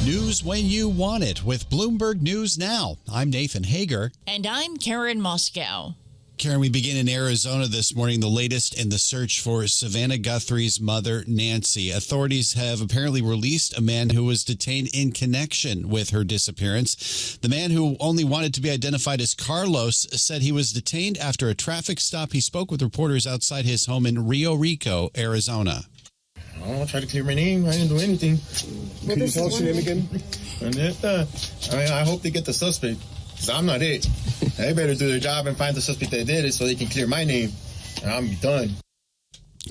News when you want it with Bloomberg News Now. I'm Nathan Hager. And I'm Karen Moskow. Karen, we begin in Arizona this morning, the latest in the search for Savannah Guthrie's mother, Nancy. Authorities have apparently released a man who was detained in connection with her disappearance. The man, who only wanted to be identified as Carlos, said he was detained after a traffic stop. He spoke with reporters outside his home in Rio Rico, Arizona. I tried to clear my name. I didn't do anything. Can you tell us your name again? I hope they get the suspect, because I'm not it. They better do their job and find the suspect that did it so they can clear my name. And I'm done.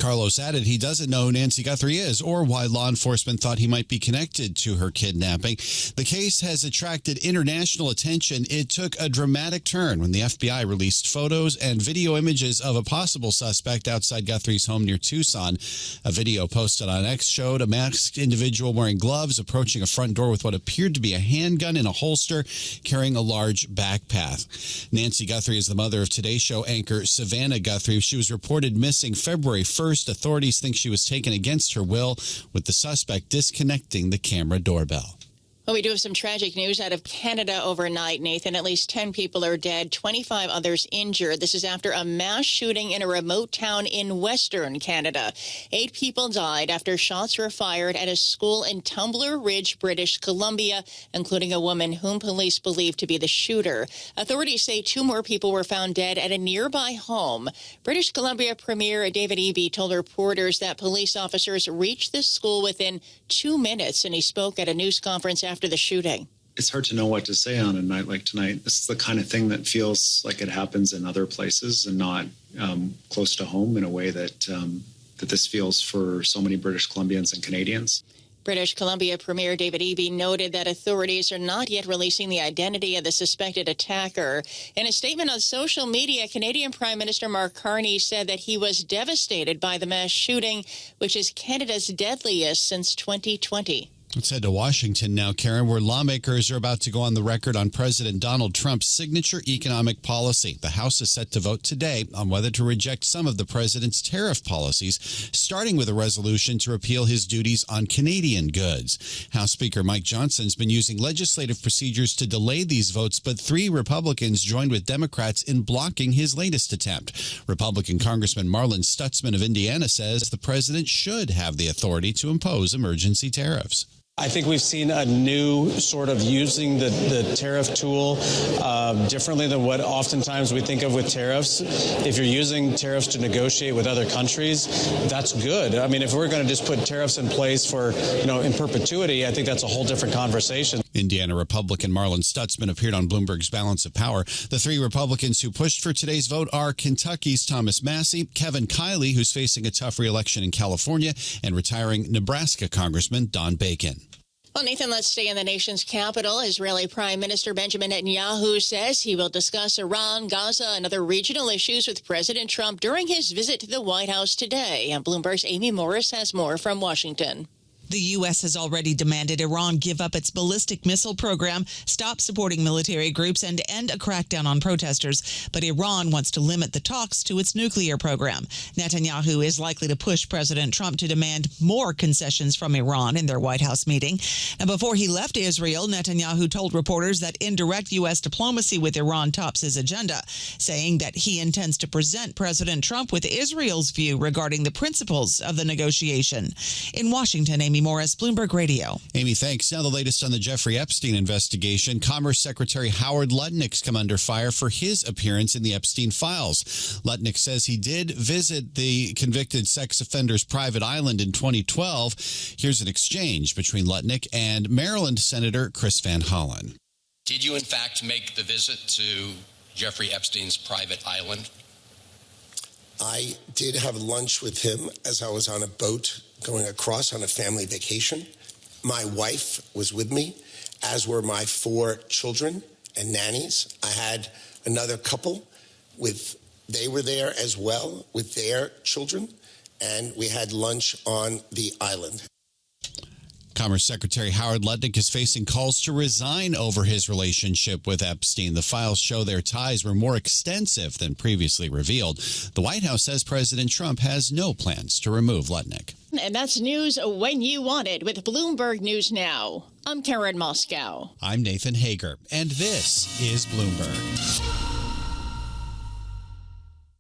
Carlos added he doesn't know who Nancy Guthrie is or why law enforcement thought he might be connected to her kidnapping. The case has attracted international attention. It took a dramatic turn when the FBI released photos and video images of a possible suspect outside Guthrie's home near Tucson. A video posted on X showed a masked individual wearing gloves approaching a front door with what appeared to be a handgun in a holster, carrying a large backpack. Nancy Guthrie is the mother of Today Show anchor Savannah Guthrie. She was reported missing February 1st. Authorities think she was taken against her will, with the suspect disconnecting the camera doorbell. Well, we do have some tragic news out of Canada overnight, Nathan. At least 10 people are dead, 25 others injured. This is after a mass shooting in a remote town in Western Canada. 8 people died after shots were fired at a school in Tumbler Ridge, British Columbia, including a woman whom police believe to be the shooter. Authorities say 2 more people were found dead at a nearby home. British Columbia Premier David Eby told reporters that police officers reached the school within 2 minutes, and he spoke at a news conference after the shooting. It's hard to know what to say on a night like tonight. This is the kind of thing that feels like it happens in other places and not close to home in a way that that this feels for so many British Columbians and Canadians. British Columbia Premier David Eby noted that authorities are not yet releasing the identity of the suspected attacker. In a statement on social media, Canadian Prime Minister Mark Carney said that he was devastated by the mass shooting, which is Canada's deadliest since 2020. Let's head to Washington now, Karen, where lawmakers are about to go on the record on President Donald Trump's signature economic policy. The House is set to vote today on whether to reject some of the president's tariff policies, starting with a resolution to repeal his duties on Canadian goods. House Speaker Mike Johnson's been using legislative procedures to delay these votes, but 3 Republicans joined with Democrats in blocking his latest attempt. Republican Congressman Marlin Stutzman of Indiana says the president should have the authority to impose emergency tariffs. I think we've seen a new sort of using the tariff tool differently than what oftentimes we think of with tariffs. If you're using tariffs to negotiate with other countries, that's good. I mean, if we're going to just put tariffs in place for, in perpetuity, I think that's a whole different conversation. Indiana Republican Marlin Stutzman appeared on Bloomberg's Balance of Power. The 3 Republicans who pushed for today's vote are Kentucky's Thomas Massie, Kevin Kiley, who's facing a tough re-election in California, and retiring Nebraska Congressman Don Bacon. Well, Nathan, let's stay in the nation's capital. Israeli Prime Minister Benjamin Netanyahu says he will discuss Iran, Gaza, and other regional issues with President Trump during his visit to the White House today. And Bloomberg's Amy Morris has more from Washington. The U.S. has already demanded Iran give up its ballistic missile program, stop supporting military groups, and end a crackdown on protesters. But Iran wants to limit the talks to its nuclear program. Netanyahu is likely to push President Trump to demand more concessions from Iran in their White House meeting. And before he left Israel, Netanyahu told reporters that indirect U.S. diplomacy with Iran tops his agenda, saying that he intends to present President Trump with Israel's view regarding the principles of the negotiation. In Washington, Amy Morris, Bloomberg Radio. Amy, thanks. Now the latest on the Jeffrey Epstein investigation. Commerce Secretary Howard Lutnick's come under fire for his appearance in the Epstein files. Lutnick says he did visit the convicted sex offender's private island in 2012. Here's an exchange between Lutnick and Maryland Senator Chris Van Hollen. Did you, in fact, make the visit to Jeffrey Epstein's private island? I did have lunch with him as I was on a boat going across on a family vacation. My wife was with me, as were my 4 children and nannies. I had another couple they were there as well with their children, and we had lunch on the island. Commerce Secretary Howard Lutnick is facing calls to resign over his relationship with Epstein. The files show their ties were more extensive than previously revealed. The White House says President Trump has no plans to remove Lutnick. And that's news when you want it with Bloomberg News Now. I'm Karen Moskow. I'm Nathan Hager, and this is Bloomberg.